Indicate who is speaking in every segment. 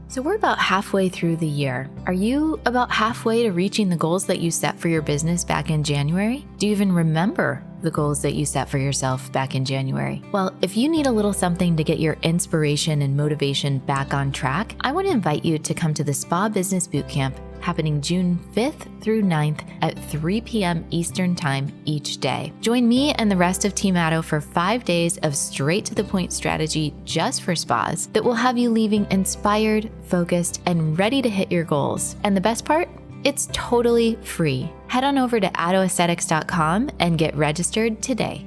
Speaker 1: So we're about halfway through the year. Are you about halfway to reaching the goals that you set for your business back in January? Do you even remember the goals that you set for yourself back in January? Well, if you need a little something to get your inspiration and motivation back on track, I want to invite you to come to the Spa Business Bootcamp happening June 5th through 9th at 3 p.m. Eastern Time each day. Join me and the rest of Team Addo for 5 days of straight-to-the-point strategy just for spas that will have you leaving inspired, focused, and ready to hit your goals. And the best part? It's totally free. Head on over to addoaesthetics.com and get registered today.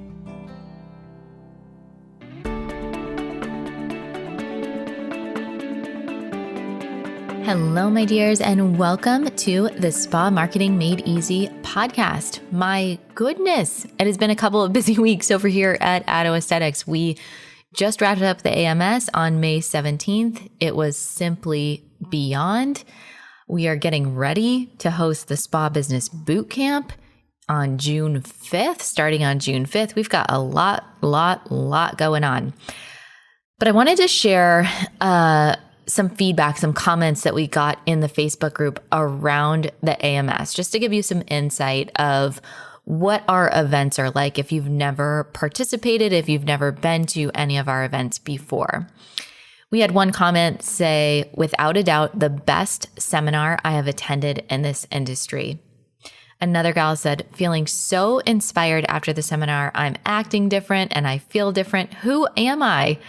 Speaker 1: Hello, my dears, and welcome to the Spa Marketing Made Easy podcast. My goodness, it has been a couple of busy weeks over here at Addo Aesthetics. We just wrapped up the AMS on May 17th. It was simply beyond. We are getting ready to host the Spa Business Bootcamp on June 5th. Starting on June 5th, we've got a lot going on. But I wanted to share some feedback, some comments that we got in the Facebook group around the AMS, just to give you some insight of what our events are like if you've never participated, if you've never been to any of our events before. We had one comment say, without a doubt, the best seminar I have attended in this industry. Another gal said, feeling so inspired after the seminar, I'm acting different and I feel different. Who am I?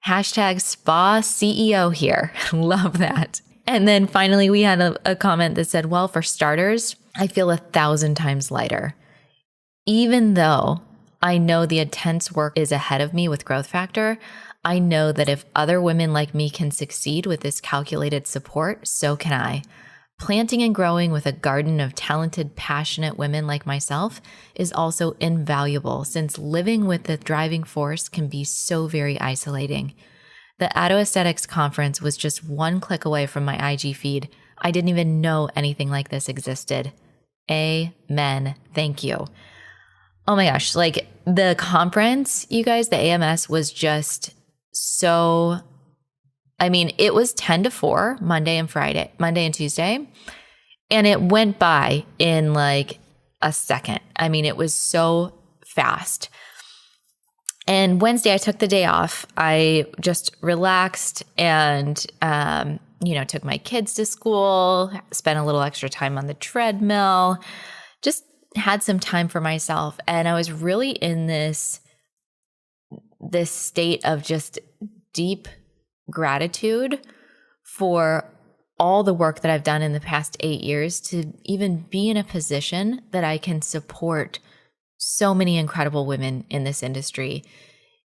Speaker 1: Hashtag spa CEO here. Love that. And then finally, we had a comment that said, well, for starters, I feel 1,000 times lighter. Even though I know the intense work is ahead of me with Growth Factor, I know that if other women like me can succeed with this calculated support, so can I. Planting and growing with a garden of talented, passionate women like myself is also invaluable, since living with the driving force can be so very isolating. The Addo Aesthetics conference was just one click away from my IG feed. I didn't even know anything like this existed. Amen. Thank you. Oh my gosh, like the conference, you guys, the AMS was just so, it was 10 to 4, Monday and Tuesday, and it went by in like a second. it was so fast. And Wednesday, I took the day off. I just relaxed and, took my kids to school, spent a little extra time on the treadmill, just had some time for myself. And I was really in this state of just deep gratitude for all the work that I've done in the past 8 years to even be in a position that I can support so many incredible women in this industry.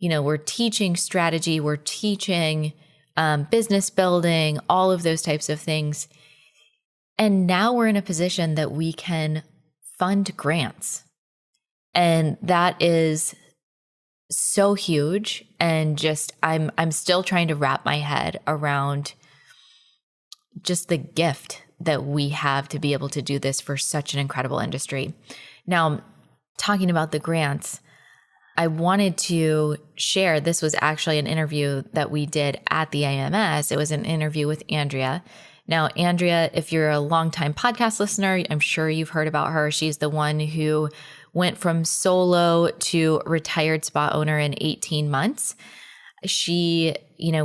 Speaker 1: We're teaching strategy, we're teaching business building, all of those types of things. And now we're in a position that we can fund grants. And that is so huge. And just, I'm still trying to wrap my head around just the gift that we have to be able to do this for such an incredible industry. Now, talking about the grants, I wanted to share, this was actually an interview that we did at the AMS. It was an interview with Andrea. Now, Andrea, if you're a longtime podcast listener, I'm sure you've heard about her. She's the one who went from solo to retired spa owner in 18 months. She,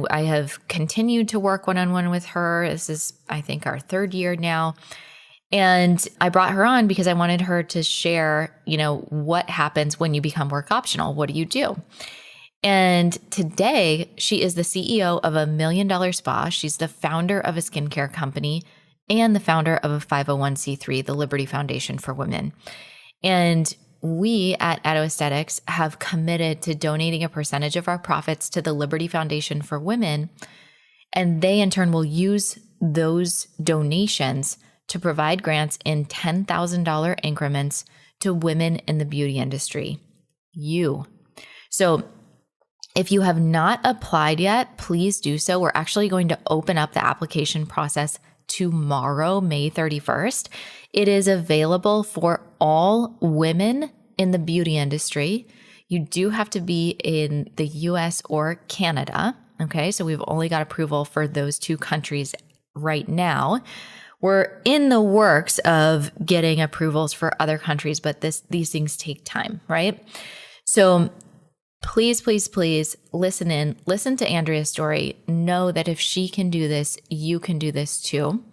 Speaker 1: I have continued to work one-on-one with her. This is, I think, our 3rd year now. And I brought her on because I wanted her to share, what happens when you become work optional. What do you do? And today she is the CEO of $1 million spa. She's the founder of a skincare company and the founder of a 501c3, the Liberte Foundation for Women. And we at Addo Aesthetics have committed to donating a percentage of our profits to the Liberte Foundation for Women. And they in turn will use those donations to provide grants in $10,000 increments to women in the beauty industry. So if you have not applied yet, please do so. We're actually going to open up the application process tomorrow, May 31st. It is available for all women in the beauty industry. You do have to be in the US or Canada. Okay. So we've only got approval for those 2 countries right now. We're in the works of getting approvals for other countries, but these things take time, right? So please, please, please listen to Andrea's story. Know that if she can do this, you can do this too.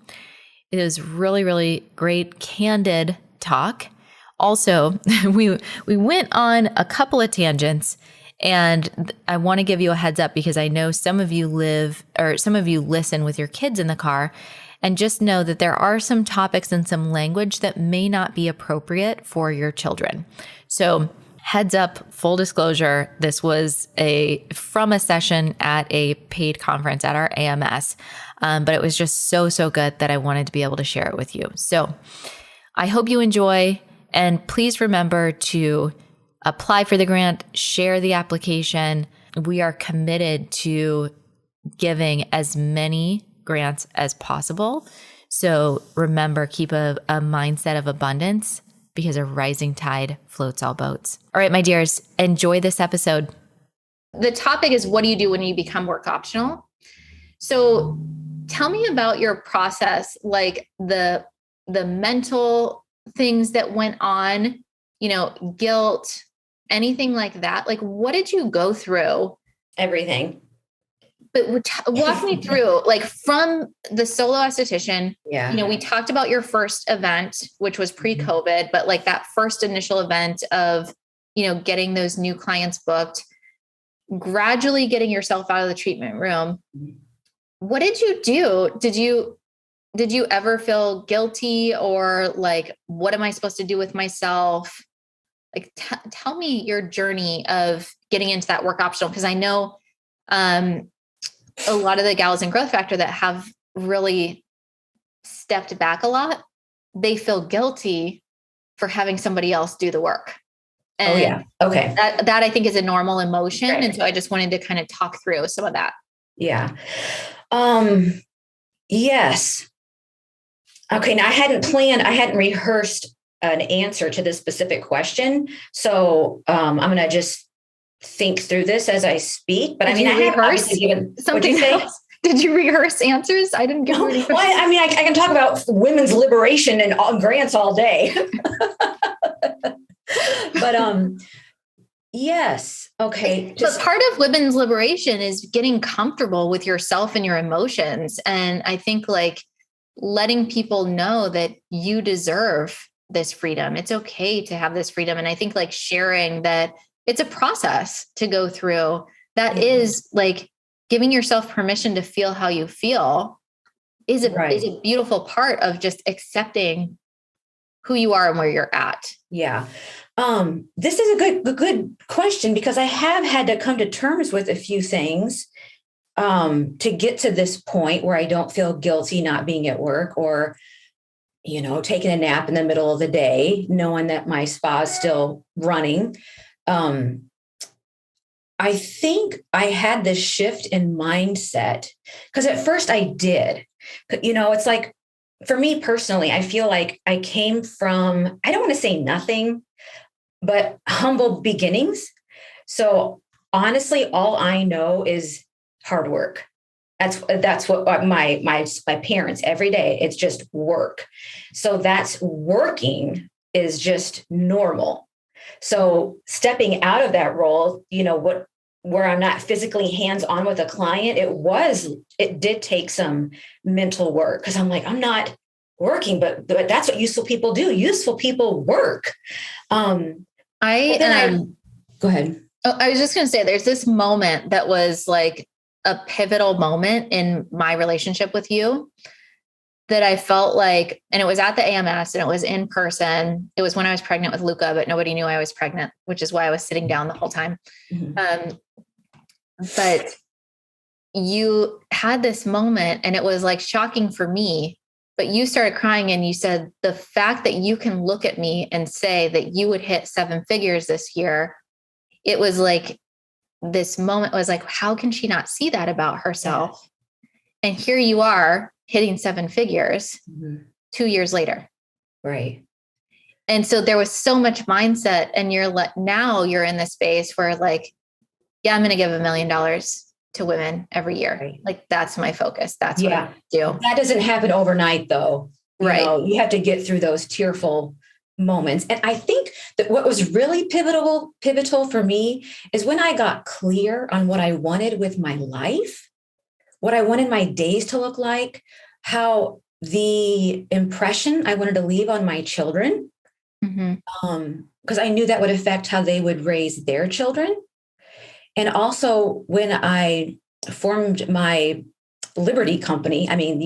Speaker 1: It was really, really great, candid talk. Also, we went on a couple of tangents, and I want to give you a heads up because I know some of you listen with your kids in the car, and just know that there are some topics and some language that may not be appropriate for your children. So heads up, full disclosure, this was from a session at a paid conference at our AMS, but it was just so good that I wanted to be able to share it with you. So I hope you enjoy, and please remember to apply for the grant, share the application. We are committed to giving as many grants as possible. So remember, keep a mindset of abundance, because a rising tide floats all boats. All right, my dears, enjoy this episode. The topic is, what do you do when you become work optional? So tell me about your process, like the mental things that went on, guilt, anything like that. Like, what did you go through?
Speaker 2: Everything.
Speaker 1: But walk me through, like, from the solo esthetician.
Speaker 2: Yeah.
Speaker 1: We talked about your first event, which was pre-COVID, but like that first initial event of, getting those new clients booked, gradually getting yourself out of the treatment room. What did you do? Did you ever feel guilty, or like, what am I supposed to do with myself? Like, tell me your journey of getting into that work optional. Cause I know, a lot of the gals in Growth Factor that have really stepped back a lot, they feel guilty for having somebody else do the work. And
Speaker 2: okay.
Speaker 1: That I think is a normal emotion.
Speaker 2: Right.
Speaker 1: And so I just wanted to kind of talk through some of that.
Speaker 2: Yeah. Yes. Okay. Now I hadn't rehearsed an answer to this specific question. So I'm going to just think through this as I speak, but I have obviously given
Speaker 1: something else. Did you rehearse answers? I didn't give you any.
Speaker 2: Well, I can talk about women's liberation and grants all day, but yes. Okay.
Speaker 1: But part of women's liberation is getting comfortable with yourself and your emotions. And I think, like, letting people know that you deserve this freedom. It's okay to have this freedom. And I think, like, sharing that it's a process to go through that is like giving yourself permission to feel how you feel is a beautiful part of just accepting who you are and where you're at.
Speaker 2: Yeah. This is a good question, because I have had to come to terms with a few things to get to this point where I don't feel guilty not being at work, or, taking a nap in the middle of the day, knowing that my spa is still running. I think I had this shift in mindset, because at first I did. It's like, for me personally, I feel like I came from, I don't want to say nothing, but humble beginnings. So honestly, all I know is hard work. That's what my parents every day, it's just work. So that's working is just normal. So stepping out of that role, where I'm not physically hands-on with a client, it did take some mental work, because I'm like, I'm not working, but that's what useful people do. Useful people work. Go ahead.
Speaker 1: I was just going to say, there's this moment that was like a pivotal moment in my relationship with you that I felt like, and it was at the AMS and it was in person. It was when I was pregnant with Luca, but nobody knew I was pregnant, which is why I was sitting down the whole time. Mm-hmm. But you had this moment, and it was like shocking for me, but you started crying and you said, the fact that you can look at me and say that you would hit 7 figures this year, it was like, this moment was like, how can she not see that about herself? Yeah. And here you are hitting 7 figures 2 years later.
Speaker 2: Right.
Speaker 1: And so there was so much mindset, and now you're in this space where, like, yeah, I'm going to give $1 million. to women every year.
Speaker 2: Right.
Speaker 1: Like that's my focus. That's what I do.
Speaker 2: That doesn't happen overnight though. You have to get through those tearful moments. And I think that what was really pivotal for me is when I got clear on what I wanted with my life, what I wanted my days to look like, how the impression I wanted to leave on my children, because I knew that would affect how they would raise their children. And also when I formed my Liberte company, I mean,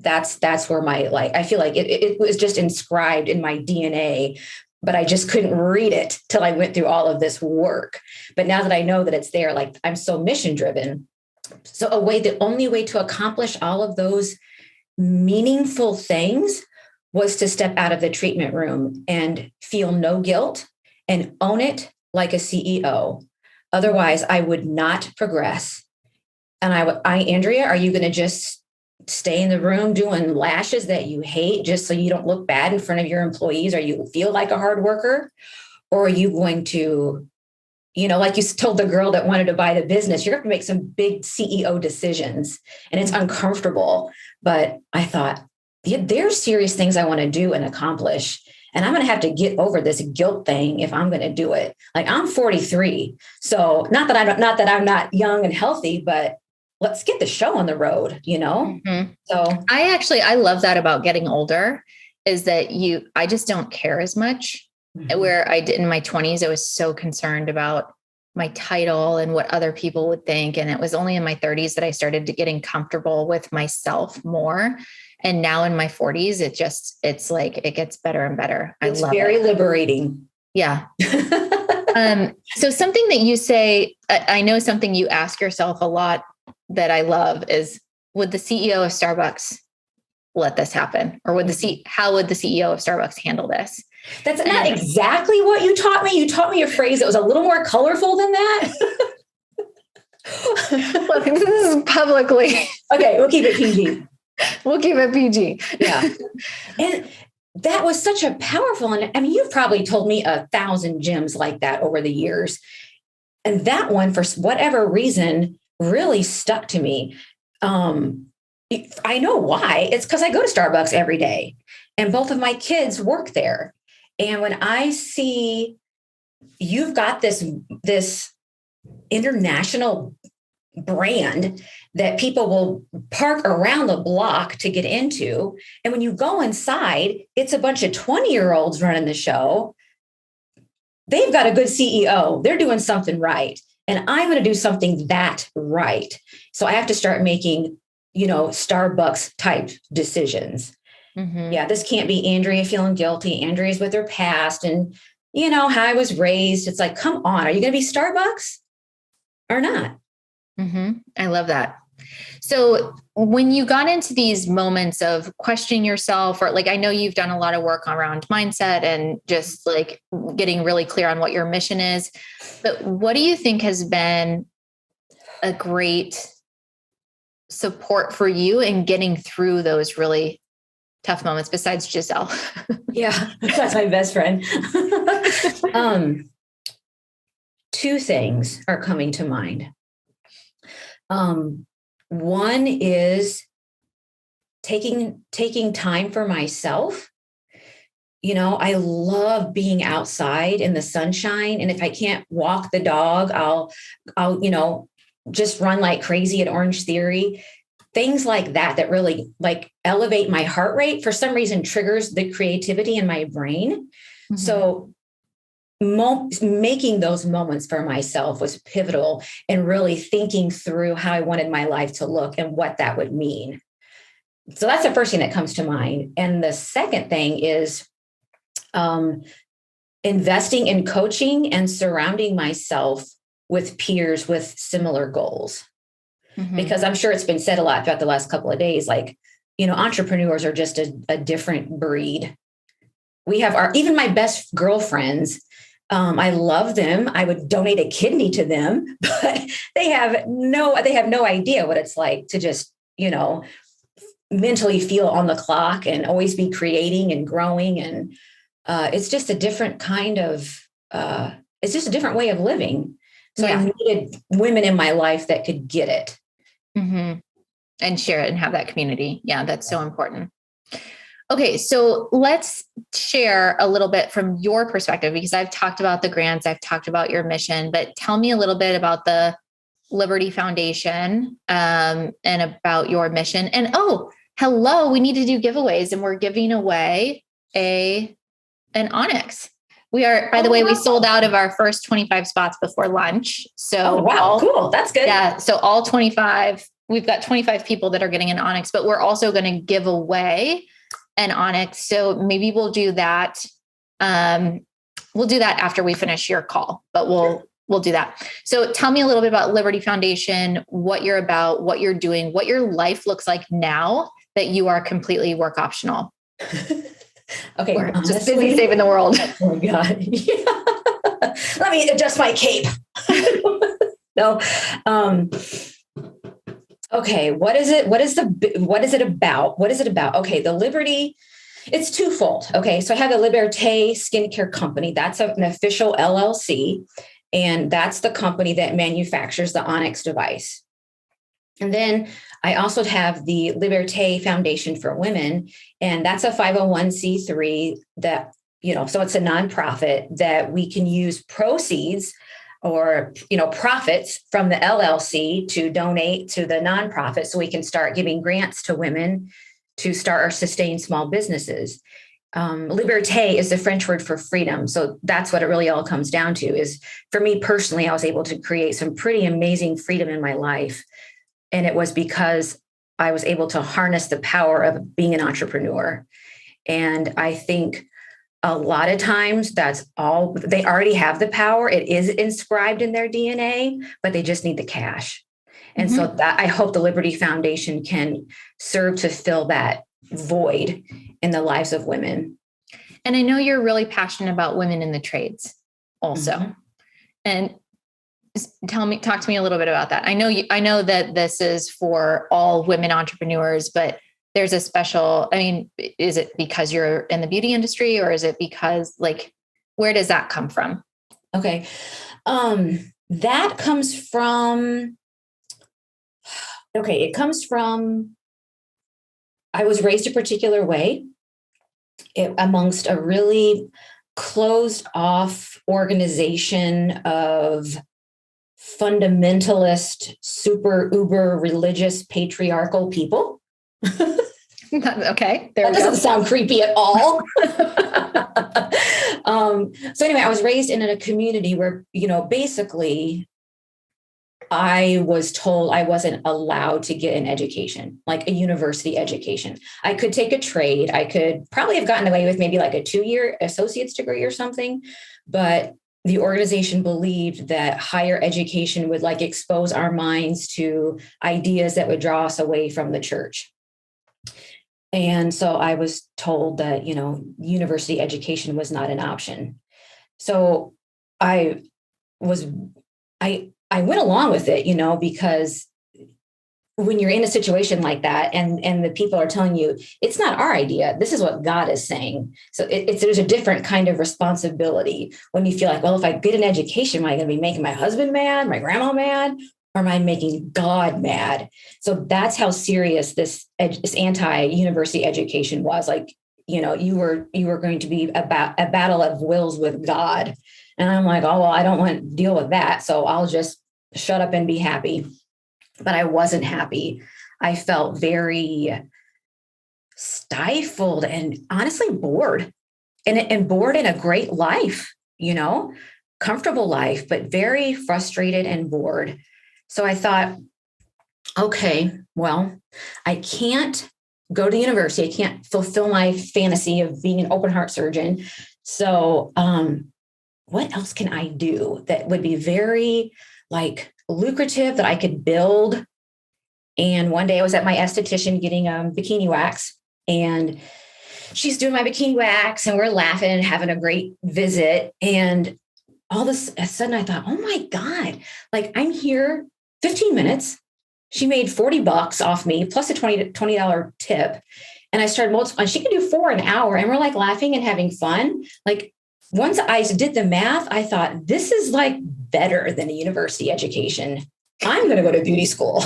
Speaker 2: that's where I feel like it was just inscribed in my DNA, but I just couldn't read it till I went through all of this work. But now that I know that it's there, like I'm so mission driven. So the only way to accomplish all of those meaningful things was to step out of the treatment room and feel no guilt and own it like a CEO. Otherwise, I would not progress. And Andrea, are you going to just stay in the room doing lashes that you hate just so you don't look bad in front of your employees, or you feel like a hard worker? Or are you going to, like you told the girl that wanted to buy the business, you're going to make some big CEO decisions and it's uncomfortable. But I thought, there's serious things I want to do and accomplish. And I'm going to have to get over this guilt thing if I'm going to do it. Like I'm 43. So not that I'm not young and healthy, but let's get the show on the road, So
Speaker 1: I love that about getting older is that I just don't care as much. Where I did in my 20s, I was so concerned about my title and what other people would think. And it was only in my 30s that I started to getting comfortable with myself more. And now in my 40s, it's like, it gets better and better.
Speaker 2: It's very liberating.
Speaker 1: Yeah. So something that you say, I know something you ask yourself a lot that I love is, would the CEO of Starbucks let this happen? Or how would the CEO of Starbucks handle this?
Speaker 2: That's not exactly what you taught me. You taught me a phrase that was a little more colorful than that.
Speaker 1: Look, this is publicly.
Speaker 2: Okay, we'll keep it PG.
Speaker 1: We'll keep it PG.
Speaker 2: Yeah. And that was such a powerful, and I mean, you've probably told me 1,000 gems like that over the years. And that one, for whatever reason, really stuck to me. I know why. It's because I go to Starbucks every day and both of my kids work there. And when I see you've got this international brand that people will park around the block to get into. And when you go inside, it's a bunch of 20-year-olds running the show. They've got a good CEO. They're doing something right. And I'm going to do something that right. So I have to start making, Starbucks type decisions. Mm-hmm. Yeah, this can't be Andrea feeling guilty. Andrea's with her past and, how I was raised. It's like, come on, are you going to be Starbucks or not?
Speaker 1: Mm-hmm. I love that. So when you got into these moments of questioning yourself, or like, I know you've done a lot of work around mindset and just like getting really clear on what your mission is, but what do you think has been a great support for you in getting through those really tough moments besides Giselle?
Speaker 2: Yeah, that's my best friend. Two things are coming to mind. One is taking time for myself. I love being outside in the sunshine. And if I can't walk the dog, I'll just run like crazy at Orange Theory. Things like that really like elevate my heart rate, for some reason triggers the creativity in my brain. Mm-hmm. So making those moments for myself was pivotal and really thinking through how I wanted my life to look and what that would mean. So that's the first thing that comes to mind. And the second thing is investing in coaching and surrounding myself with peers with similar goals. Mm-hmm. Because I'm sure it's been said a lot throughout the last couple of days, like, entrepreneurs are just a different breed. We have even my best girlfriends. I love them. I would donate a kidney to them, but they have no idea what it's like to just, mentally feel on the clock and always be creating and growing. And it's just a different kind of, it's just a different way of living. So I needed women in my life that could get it.
Speaker 1: Mm-hmm. And share it and have that community. Yeah, that's so important. Okay, so let's share a little bit from your perspective, because I've talked about the grants, I've talked about your mission, but tell me a little bit about the Liberte Foundation and about your mission. And hello, we need to do giveaways, and we're giving away an Onyx. We are, by the way, we sold out of our first 25 spots before lunch. So
Speaker 2: cool. That's good.
Speaker 1: Yeah. So all 25, we've got 25 people that are getting an Onyx, but we're also going to give away an Onyx. So maybe we'll do that. We'll do that after we finish your call, but we'll do that. So tell me a little bit about Liberte Foundation, what you're about, what you're doing, what your life looks like now that you are completely work optional.
Speaker 2: Okay.
Speaker 1: We're just busy saving the world.
Speaker 2: Oh my God. Yeah. Let me adjust my cape. No. Okay. What is it? What is it about? What is it about? Okay. The Liberte, it's twofold. Okay. So I have the Liberte skincare company. That's an official LLC. And that's the company that manufactures the Onyx device. And then I also have the Liberte Foundation for Women, and that's a 501c3 that, so it's a nonprofit that we can use proceeds or, profits from the LLC to donate to the nonprofit so we can start giving grants to women to start or sustain small businesses. Liberté is the French word for freedom. So that's what it really all comes down to is, for me personally, I was able to create some pretty amazing freedom in my life. And it was because I was able to harness the power of being an entrepreneur. And I think a lot of times that's all, they already have the power. It is inscribed in their DNA, but they just need the cash. And so that I hope the Liberte Foundation can serve to fill that void in the lives of women.
Speaker 1: And I know you're really passionate about women in the trades also. Mm-hmm. And talk to me a little bit about that. I know that this is for all women entrepreneurs, but there's a special, is it because you're in the beauty industry, or is it because, where does that come from?
Speaker 2: Okay. That comes from, it comes from, I was raised a particular way amongst a really closed off organization of fundamentalist, super uber religious, patriarchal people.
Speaker 1: Okay.
Speaker 2: That doesn't sound creepy at all. So anyway, I was raised in a community where, basically I was told I wasn't allowed to get an education, like a university education. I could take a trade. I could probably have gotten away with maybe like a 2-year associate's degree or something, but the organization believed that higher education would expose our minds to ideas that would draw us away from the church. And so I was told that, university education was not an option. So I went along with it, because when you're in a situation like that and the people are telling you, it's not our idea, this is what God is saying. So there's a different kind of responsibility when you feel like, well, if I get an education, am I going to be making my husband mad, my grandma mad, or am I making God mad? So that's how serious this anti-university education was. You were going to be about a battle of wills with God. And I'm like, oh, well, I don't want to deal with that. So I'll just shut up and be happy. But I wasn't happy. I felt very stifled and honestly bored, and bored in a great life, comfortable life, but very frustrated and bored. So I thought, okay, well, I can't go to university. I can't fulfill my fantasy of being an open heart surgeon. So what else can I do that would be very lucrative, that I could build? And one day I was at my aesthetician getting bikini wax, and she's doing my bikini wax, and we're laughing and having a great visit. And all of a sudden I thought, oh my God, I'm here 15 minutes. She made $40 off me plus a $20 tip. And I started multiplying. She can do 4 an hour. And we're laughing and having fun. Once I did the math, I thought, this is better than a university education. I'm going to go to beauty school.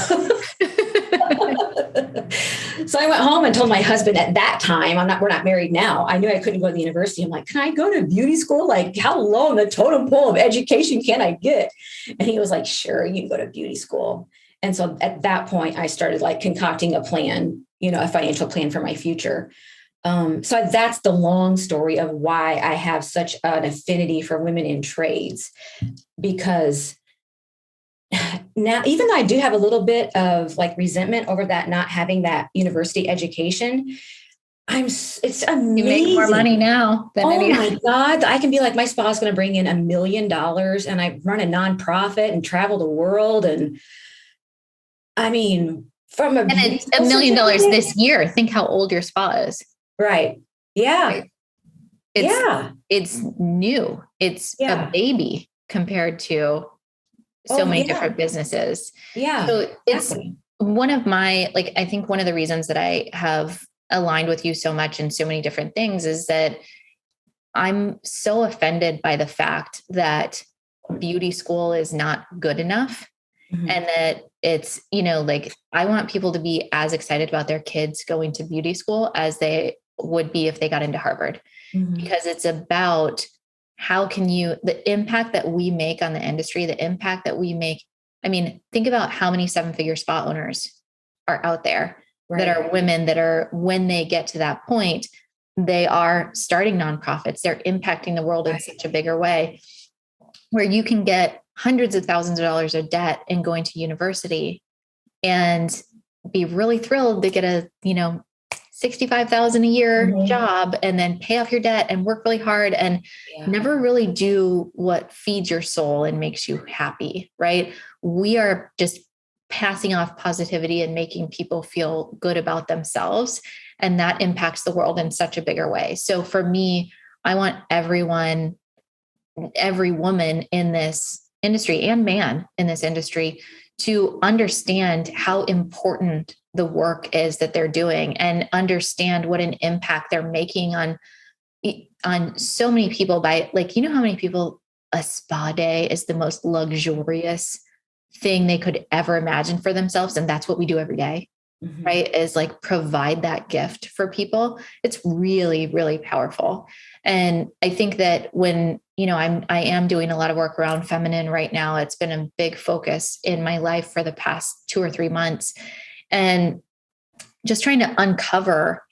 Speaker 2: So I went home and told my husband at that time, we're not married now. I knew I couldn't go to the university. I'm like, can I go to beauty school? Like, how low on the totem pole of education can I get? And he was like, sure, you can go to beauty school. And so at that point, I started like concocting a plan, a financial plan for my future. So that's the long story of why I have such an affinity for women in trades, because now, even though I do have a little bit of like resentment over that, not having that university education, it's amazing.
Speaker 1: You make more money now than
Speaker 2: my God. I can be like, my spa's going to bring in $1 million and I run a nonprofit and travel the world. And I mean, and
Speaker 1: it's $1 million this year. Think how old your spa is.
Speaker 2: Right. Yeah.
Speaker 1: It's new. It's a baby compared to so many different businesses.
Speaker 2: Yeah.
Speaker 1: So it's one of my, I think one of the reasons that I have aligned with you so much in so many different things is that I'm so offended by the fact that beauty school is not good enough. Mm-hmm. And that it's, I want people to be as excited about their kids going to beauty school as they would be if they got into Harvard, because it's about how can the impact that we make on the industry, the impact that we make. I mean, think about how many 7-figure spa owners are out there that are women that are, when they get to that point, they are starting nonprofits. They're impacting the world in such a bigger way where you can get hundreds of thousands of dollars of debt and going to university and be really thrilled to get a, $65,000 a year job and then pay off your debt and work really hard and never really do what feeds your soul and makes you happy, right? We are just passing off positivity and making people feel good about themselves. And that impacts the world in such a bigger way. So for me, I want every woman in this industry and man in this industry to understand how important the work is that they're doing and understand what an impact they're making on so many people by how many people a spa day is the most luxurious thing they could ever imagine for themselves. And that's what we do every day, right? Is provide that gift for people. It's really, really powerful. And I think that when, I am doing a lot of work around feminine right now. It's been a big focus in my life for the past 2 or 3 months. And just trying to uncover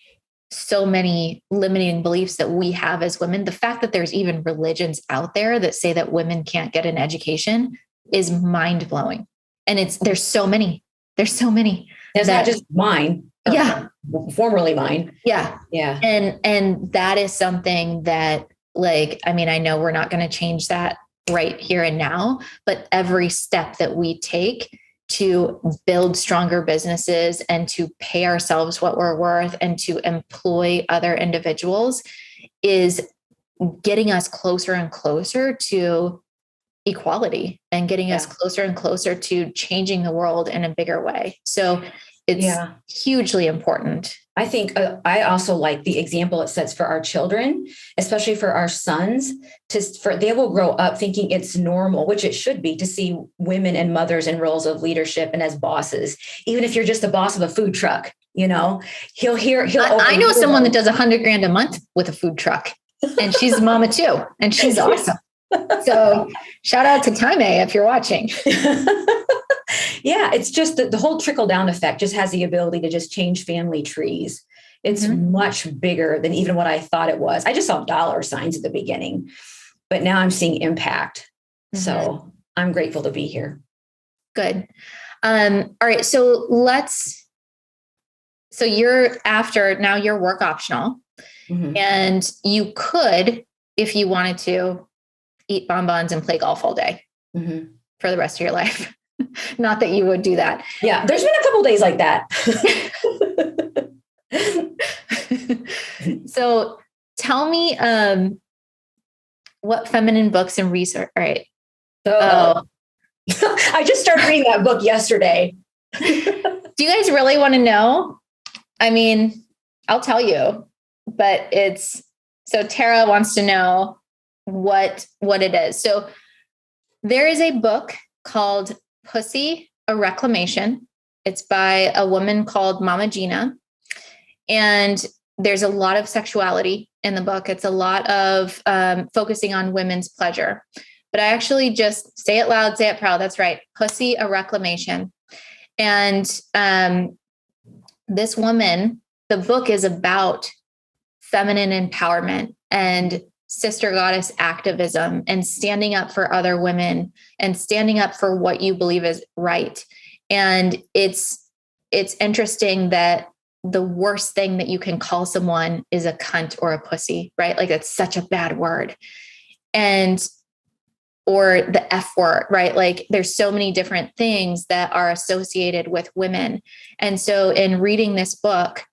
Speaker 1: so many limiting beliefs that we have as women. The fact that there's even religions out there that say that women can't get an education is mind blowing. And there's so many. It's not just mine.
Speaker 2: Yeah. Formerly mine.
Speaker 1: Yeah.
Speaker 2: Yeah.
Speaker 1: And that is something that I know we're not going to change that right here and now, but every step that we take to build stronger businesses and to pay ourselves what we're worth and to employ other individuals is getting us closer and closer to equality and getting us closer and closer to changing the world in a bigger way. So it's hugely important.
Speaker 2: I think I also like the example it sets for our children, especially for our sons, they will grow up thinking it's normal, which it should be, to see women and mothers in roles of leadership and as bosses. Even if you're just the boss of a food truck, I know someone that does $100,000 a month with a food truck, and she's a mama too, and she's awesome.
Speaker 1: So shout out to Time if you're watching.
Speaker 2: Yeah, it's just the whole trickle down effect just has the ability to just change family trees. It's much bigger than even what I thought it was. I just saw dollar signs at the beginning, but now I'm seeing impact. So I'm grateful to be here.
Speaker 1: Good. All right. So you're work optional, and you could, if you wanted to, eat bonbons and play golf all day for the rest of your life. Not that you would do that.
Speaker 2: Yeah. There's been a couple days like that.
Speaker 1: So tell me, what feminine books and research. All right.
Speaker 2: I just started reading that book yesterday.
Speaker 1: Do you guys really want to know? I mean, I'll tell you, but so Tara wants to know what it is. So There is a book called Pussy, a Reclamation. It's by a woman called Mama Gina. And there's a lot of sexuality in the book. It's a lot of focusing on women's pleasure. But I actually just say it loud, say it proud. That's right. Pussy, a Reclamation. And this woman, the book is about feminine empowerment and sister goddess activism and standing up for other women and standing up for what you believe is right. And it's interesting that the worst thing that you can call someone is a cunt or a pussy, right? Like that's such a bad word. And or the F word, right? Like there's so many different things that are associated with women. And so in reading this book,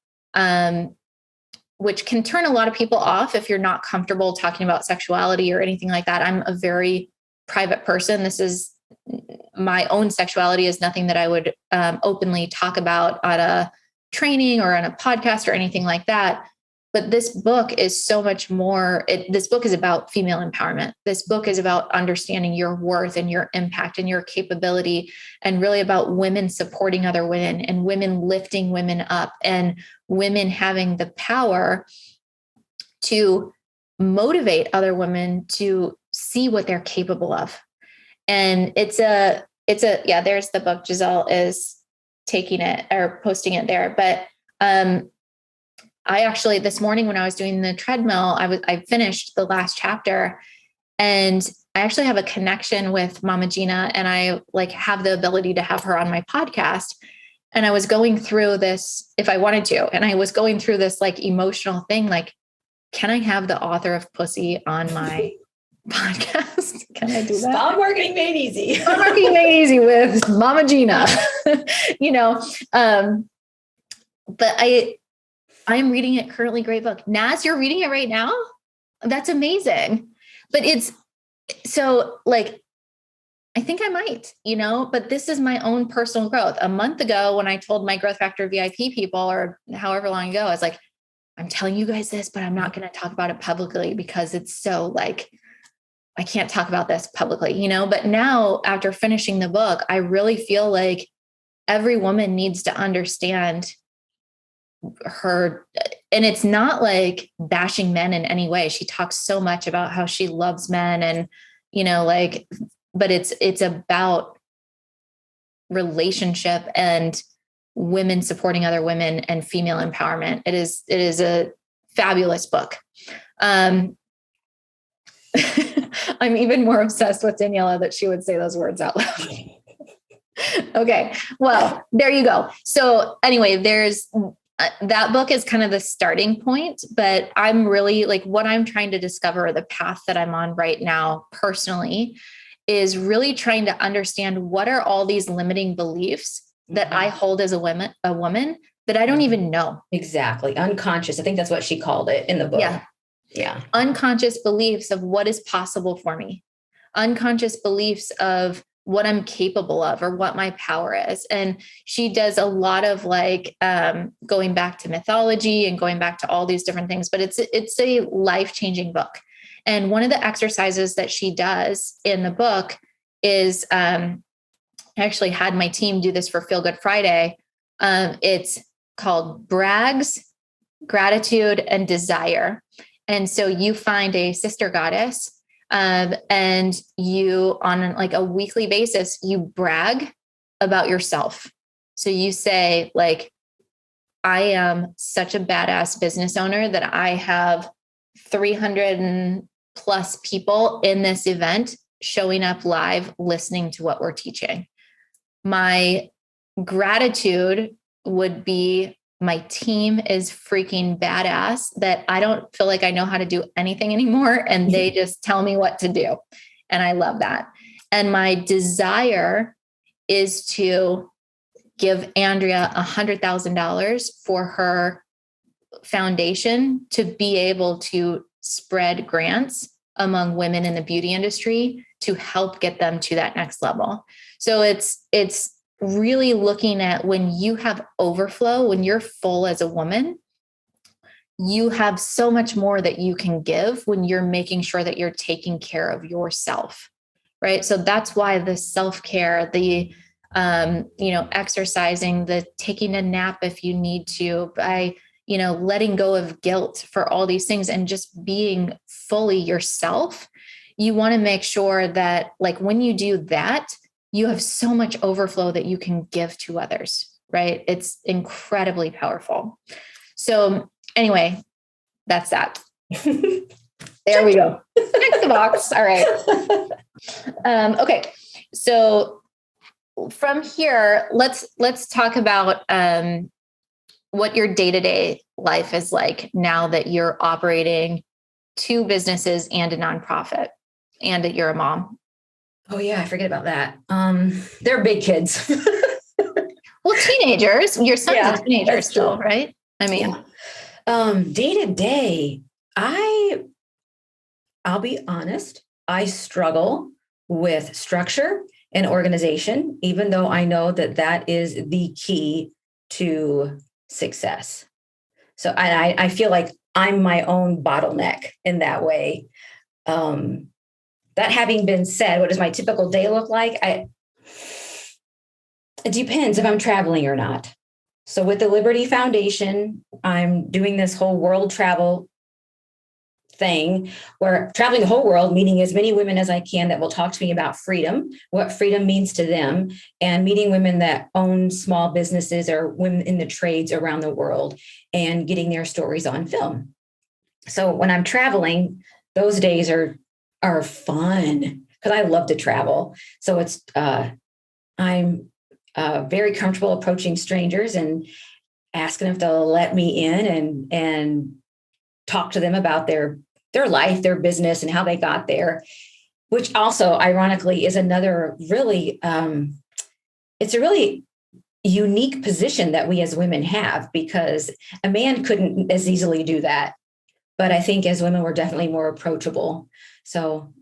Speaker 1: which can turn a lot of people off if you're not comfortable talking about sexuality or anything like that. I'm a very private person. This is my own sexuality is nothing that I would openly talk about at a training or on a podcast or anything like that. But this book is so much more. This book is about female empowerment. This book is about understanding your worth and your impact and your capability, and really about women supporting other women and women lifting women up and women having the power to motivate other women to see what they're capable of. And there's the book. Giselle is taking it or posting it there. But I actually, this morning when I was doing the treadmill, I finished the last chapter, and I actually have a connection with Mama Gina, and I like have the ability to have her on my podcast. And I was going through this if I wanted to, and I was going through this like emotional thing. Like, can I have the author of Pussy on my podcast? Can I do that?
Speaker 2: Spa Marketing Made Easy.
Speaker 1: Spa Marketing Made Easy with Mama Gina, but I'm reading it currently. Great book. Naz, you're reading it right now? That's amazing. But it's so like, I think I might, but this is my own personal growth. A month ago, when I told my Growth Factor VIP people, or however long ago, I was like, I'm telling you guys this, but I'm not going to talk about it publicly because it's so like, I can't talk about this publicly, but now after finishing the book, I really feel like every woman needs to understand her, and it's not like bashing men in any way. She talks so much about how she loves men and, but it's about relationship and women supporting other women and female empowerment. It is a fabulous book. I'm even more obsessed with Daniela that she would say those words out loud. Okay. Well, there you go. So anyway, there's that book is kind of the starting point, but I'm really like what I'm trying to discover, the path that I'm on right now personally is really trying to understand what are all these limiting beliefs that I hold as a woman that I don't even know.
Speaker 2: Exactly. Unconscious. I think that's what she called it in the book. Yeah.
Speaker 1: Unconscious beliefs of what is possible for me. Unconscious beliefs of what I'm capable of or what my power is. And she does a lot of like going back to mythology and going back to all these different things, but it's a life-changing book. And one of the exercises that she does in the book is I actually had my team do this for Feel Good Friday. It's called Brags, Gratitude, and Desire. And so you find a sister goddess, and you on like a weekly basis, you brag about yourself. So you say like, I am such a badass business owner that I have 300 plus people in this event showing up live, listening to what we're teaching. My gratitude would be my team is freaking badass that I don't feel like I know how to do anything anymore. And they just tell me what to do. And I love that. And my desire is to give Andrea $100,000 for her foundation to be able to spread grants among women in the beauty industry to help get them to that next level. So it's really looking at when you have overflow, when you're full as a woman, you have so much more that you can give when you're making sure that you're taking care of yourself, right? So that's why the self-care, the, exercising, the taking a nap if you need to, by, letting go of guilt for all these things and just being fully yourself. You want to make sure that, like, when you do that, you have so much overflow that you can give to others, right? It's incredibly powerful. So anyway, that's that. There we go. Check the box. All right. Okay. So from here, let's talk about what your day-to-day life is like now that you're operating 2 businesses and a nonprofit, and that you're a mom.
Speaker 2: Oh yeah, I forget about that. They're big kids.
Speaker 1: Well, teenagers. Your son's a teenager still, true. Right? I mean,
Speaker 2: day to day, I'll be honest, I struggle with structure and organization, even though I know that that is the key to success. So I feel like I'm my own bottleneck in that way. That having been said, what does my typical day look like? It depends if I'm traveling or not. So with the Liberte Foundation, I'm doing this whole world travel thing where traveling the whole world, meeting as many women as I can that will talk to me about freedom, what freedom means to them, and meeting women that own small businesses or women in the trades around the world and getting their stories on film. So when I'm traveling, those days are fun because I love to travel. So it's I'm very comfortable approaching strangers and asking if they'll let me in and talk to them about their life, their business, and how they got there, which also ironically is another really, it's a really unique position that we as women have, because a man couldn't as easily do that. But I think as women, we're definitely more approachable. So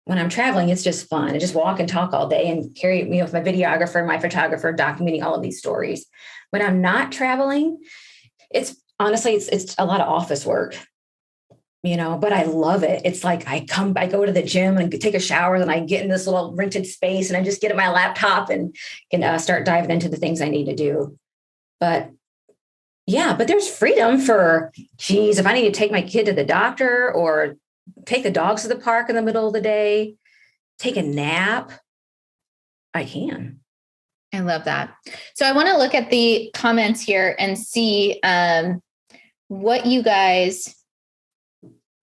Speaker 2: when I'm traveling, it's just fun. I just walk and talk all day and carry me with my videographer, my photographer, documenting all of these stories. When I'm not traveling, it's honestly a lot of office work. But I love it. It's like I go to the gym and take a shower, then I get in this little rented space and I just get at my laptop and can start diving into the things I need to do. But there's freedom for, if I need to take my kid to the doctor or take the dogs to the park in the middle of the day, take a nap, I can.
Speaker 1: I love that. So I want to look at the comments here and see what you guys,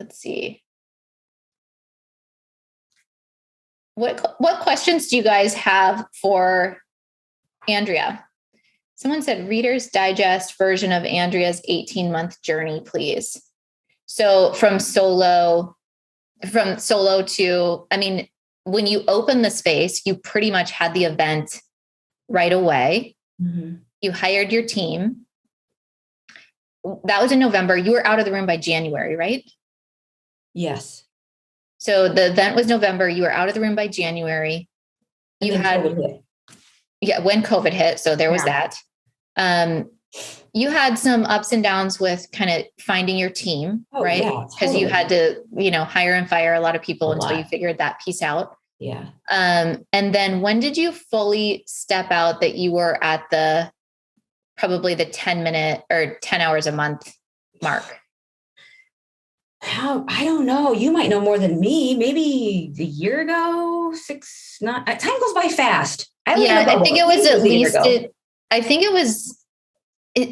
Speaker 1: let's see. What questions do you guys have for Andrea? Someone said Reader's Digest version of Andrea's 18-month journey, please. So from solo to, when you open the space, you pretty much had the event right away. Mm-hmm. You hired your team. That was in November. You were out of the room by January, right?
Speaker 2: Yes.
Speaker 1: So the event was November. You were out of the room by January. You had, when COVID hit. So there was that. You had some ups and downs with kind of finding your team, right? Because you had to, hire and fire a lot of people until you figured that piece out.
Speaker 2: Yeah.
Speaker 1: And then when did you fully step out that you were at probably the 10-minute or 10 hours a month mark?
Speaker 2: I don't know. You might know more than me. Maybe a year ago, 6, not time goes by fast.
Speaker 1: I think it was at least, I think it was.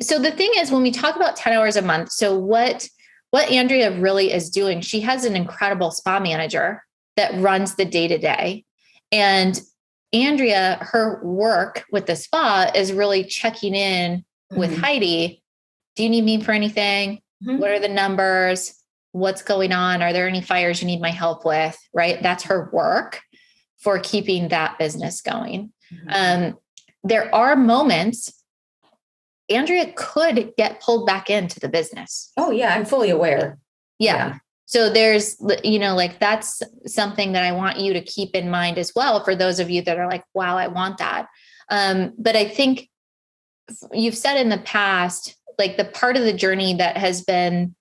Speaker 1: So the thing is, when we talk about 10 hours a month, so what Andrea really is doing, she has an incredible spa manager that runs the day-to-day. And Andrea, her work with the spa is really checking in with Heidi. Do you need me for anything? Mm-hmm. What are the numbers? What's going on? Are there any fires you need my help with? Right? That's her work for keeping that business going. Mm-hmm. There are moments Andrea could get pulled back into the business.
Speaker 2: Oh yeah, I'm fully aware.
Speaker 1: Yeah. So there's, that's something that I want you to keep in mind as well, for those of you that are like, wow, I want that. But I think you've said in the past, like the part of the journey that has been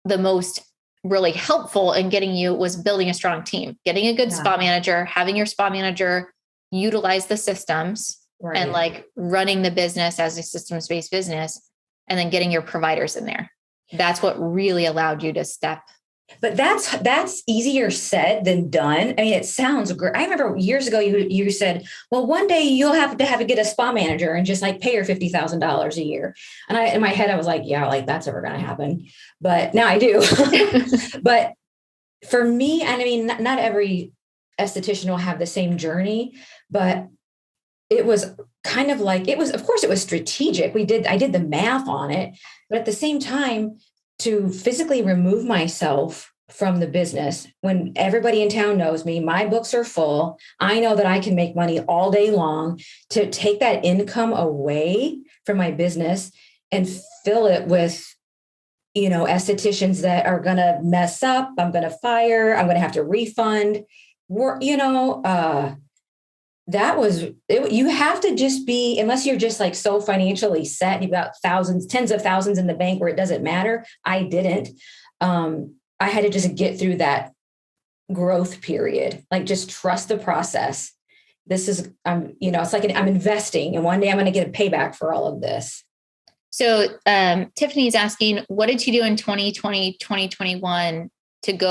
Speaker 1: the most really helpful in getting you was building a strong team, getting a good spa manager, having your spa manager utilize the systems and like running the business as a systems-based business, and then getting your providers in there. That's what really allowed you to step.
Speaker 2: But that's easier said than done. I mean, it sounds great. I remember years ago, you said, well, one day you'll have to get a spa manager and just like pay her $50,000 a year. And in my head, I was like, yeah, like that's never going to happen. But now I do. But for me, and I mean, not every esthetician will have the same journey, but it was kind of like, of course it was strategic. I did the math on it, but at the same time, to physically remove myself from the business when everybody in town knows me, my books are full. I know that I can make money all day long, to take that income away from my business and fill it with, estheticians that are going to mess up. I'm going to fire. I'm going to have to refund. That was it. You have to just be, unless you're just like so financially set, you've got tens of thousands in the bank where it doesn't matter. I didn't. I had to just get through that growth period, like just trust the process. This is, it's like I'm investing, and one day I'm going to get a payback for all of this.
Speaker 1: So Tiffany's asking, what did you do in 2020, 2021 did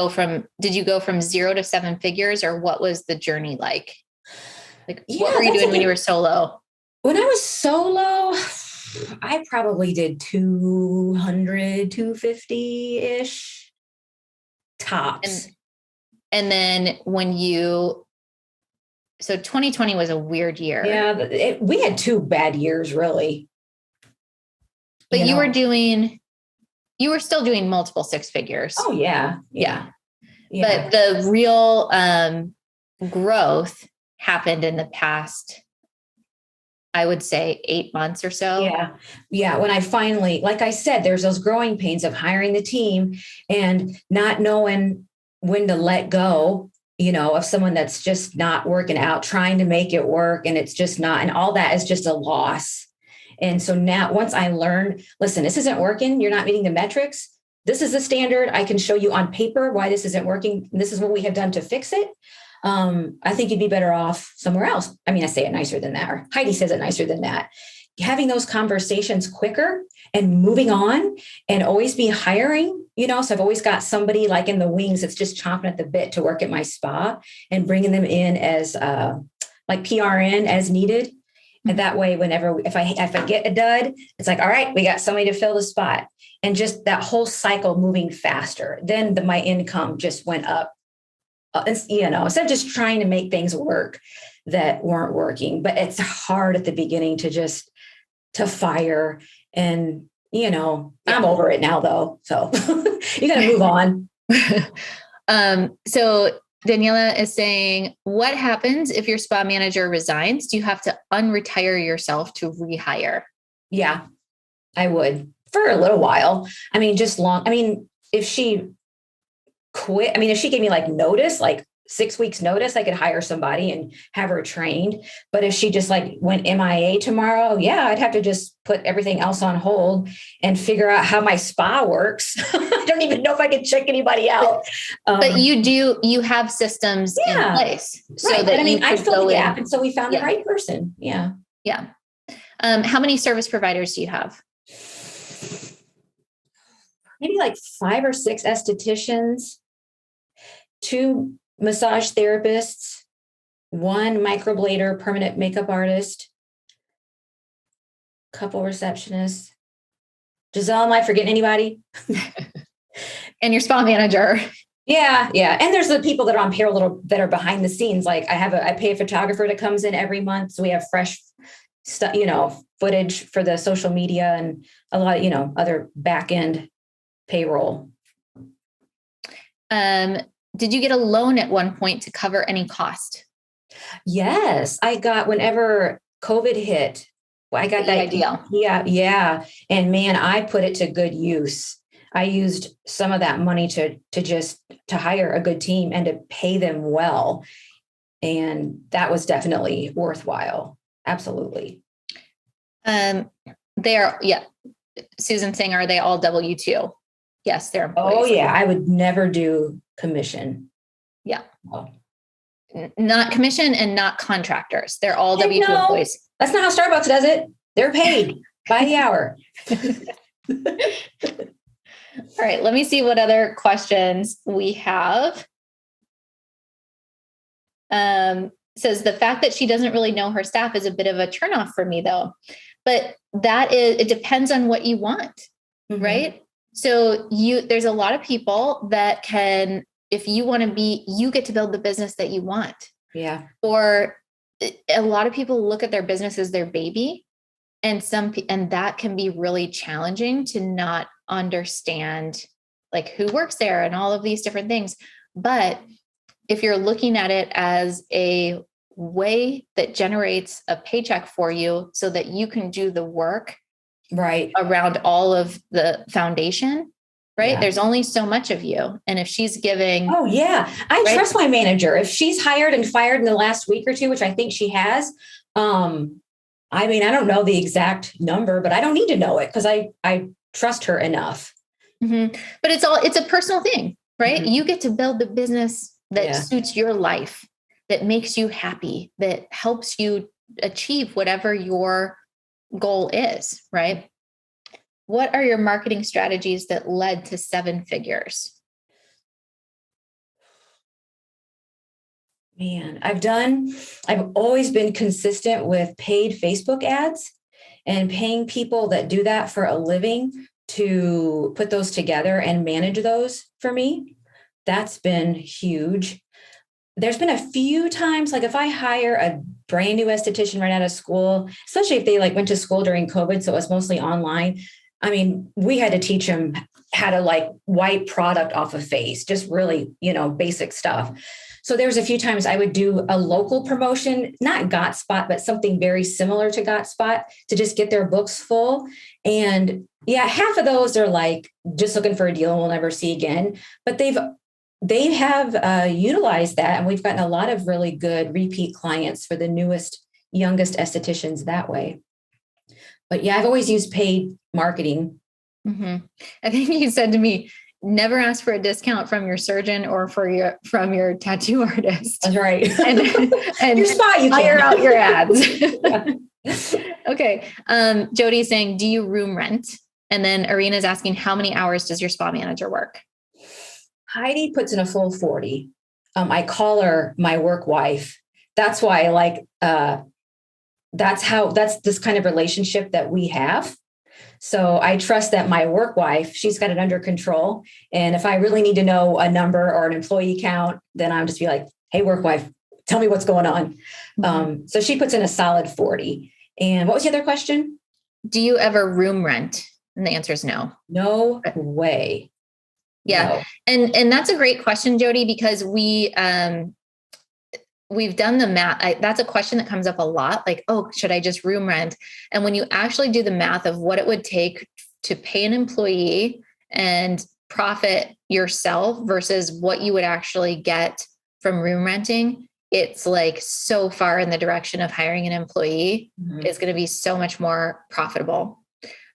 Speaker 1: you go from 0 to 7 figures, or what was the journey like? Like, what were you doing when you were solo?
Speaker 2: When I was solo, I probably did 200, 250-ish tops.
Speaker 1: And then so 2020 was a weird year.
Speaker 2: Yeah, we had 2 bad years, really.
Speaker 1: But you were still doing multiple 6 figures.
Speaker 2: Oh, yeah. Yeah.
Speaker 1: But the real growth happened in the past, I would say 8 months or so.
Speaker 2: Yeah. When I finally, like I said, there's those growing pains of hiring the team and not knowing when to let go, of someone that's just not working out, trying to make it work. And it's just not, and all that is just a loss. And so now once I learned, listen, this isn't working. You're not meeting the metrics. This is the standard. I can show you on paper why this isn't working. This is what we have done to fix it. I think you'd be better off somewhere else. I mean, I say it nicer than that, or Heidi says it nicer than that. Having those conversations quicker and moving on, and always be hiring, so I've always got somebody like in the wings that's just chomping at the bit to work at my spa, and bringing them in as like PRN as needed. And that way, if I get a dud, it's like, all right, we got somebody to fill the spot, and just that whole cycle moving faster. Then my income just went up. Instead of just trying to make things work that weren't working. But it's hard at the beginning to fire. And, I'm over it now though. So you got to move on.
Speaker 1: So Daniela is saying, what happens if your spa manager resigns? Do you have to unretire yourself to rehire?
Speaker 2: Yeah, I would, for a little while. I mean, if she quit, if she gave me like notice, like 6 weeks notice, I could hire somebody and have her trained. But if she just like went MIA tomorrow, I'd have to just put everything else on hold and figure out how my spa works. I don't even know if I can check anybody out.
Speaker 1: But you have systems in place. So
Speaker 2: right.
Speaker 1: that
Speaker 2: I filled the gap. And so we found the right person. Yeah.
Speaker 1: Yeah. How many service providers do you have?
Speaker 2: Maybe like 5 or 6 estheticians, 2 massage therapists, 1 microblader, permanent makeup artist, couple receptionists. Giselle, am I forgetting anybody?
Speaker 1: And your spa manager.
Speaker 2: Yeah. And there's the people that are on payroll that are behind the scenes. Like I pay a photographer that comes in every month. So we have fresh stuff, footage for the social media and a lot of, other back end payroll.
Speaker 1: Did you get a loan at one point to cover any cost?
Speaker 2: Yes, I got, whenever COVID hit, I got that
Speaker 1: idea.
Speaker 2: Yeah. And man, I put it to good use. I used some of that money to hire a good team and to pay them well. And that was definitely worthwhile. Absolutely.
Speaker 1: Susan saying, are they all W-2? Yes, they're employees.
Speaker 2: Oh yeah. I would never do commission.
Speaker 1: Yeah.
Speaker 2: Oh.
Speaker 1: Not commission and not contractors. They're all W-2 employees.
Speaker 2: That's not how Starbucks does it. They're paid by the hour.
Speaker 1: All right. Let me see what other questions we have. Says the fact that she doesn't really know her staff is a bit of a turnoff for me though. But it depends on what you want, right? So there's a lot of people that can, if you want to you get to build the business that you want.
Speaker 2: Yeah.
Speaker 1: Or a lot of people look at their business as their baby, and that can be really challenging to not understand like who works there and all of these different things. But if you're looking at it as a way that generates a paycheck for you so that you can do the work
Speaker 2: right
Speaker 1: around all of the foundation, right? Yeah. There's only so much of you. And if she's giving.
Speaker 2: Oh yeah. I trust my manager. If she's hired and fired in the last week or two, which I think she has, I mean, I don't know the exact number, but I don't need to know it because I trust her enough.
Speaker 1: Mm-hmm. But it's a personal thing, right? Mm-hmm. You get to build the business that suits your life, that makes you happy, that helps you achieve whatever your goal is, right? What are your marketing strategies that led to 7 figures?
Speaker 2: Man, I've always been consistent with paid Facebook ads and paying people that do that for a living to put those together and manage those for me. That's been huge. There's been a few times, like if I hire a brand new esthetician right out of school, especially if they like went to school during COVID, so it was mostly online. I mean, we had to teach them how to like wipe product off a face, just really, basic stuff. So there was a few times I would do a local promotion, not GotSpot, but something very similar to GotSpot to just get their books full. And yeah, half of those are like just looking for a deal and we'll never see again. But they have utilized that. And we've gotten a lot of really good repeat clients for the newest, youngest estheticians that way. But yeah, I've always used paid marketing.
Speaker 1: Mm-hmm. I think you said to me, never ask for a discount from your surgeon or from your tattoo artist.
Speaker 2: That's right.
Speaker 1: And
Speaker 2: your spot, you
Speaker 1: hire out your ads. Okay. Jody's saying, do you room rent? And then Arena's asking, how many hours does your spa manager work?
Speaker 2: Heidi puts in a full 40. I call her my work wife. That's why that's this kind of relationship that we have. So I trust that my work wife, she's got it under control. And if I really need to know a number or an employee count, then I'll just be like, hey, work wife, tell me what's going on. Mm-hmm. So she puts in a solid 40. And what was the other question?
Speaker 1: Do you ever room rent? And the answer is no.
Speaker 2: No way.
Speaker 1: Yeah. No. And that's a great question, Jody, because we've done the math. That's a question that comes up a lot. Like, oh, should I just room rent? And when you actually do the math of what it would take to pay an employee and profit yourself versus what you would actually get from room renting, it's like so far in the direction of hiring an employee. Mm-hmm. It's going to be so much more profitable.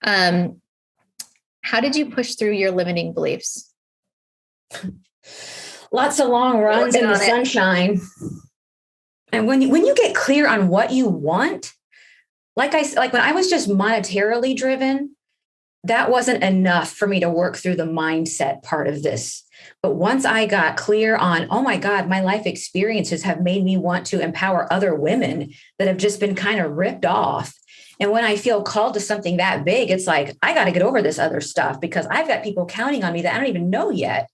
Speaker 1: How did you push through your limiting beliefs?
Speaker 2: Lots of long runs in the sunshine. And when you get clear on what you want, like when I was just monetarily driven, that wasn't enough for me to work through the mindset part of this. But once I got clear on, oh my God, my life experiences have made me want to empower other women that have just been kind of ripped off. And when I feel called to something that big, it's like, I got to get over this other stuff because I've got people counting on me that I don't even know yet.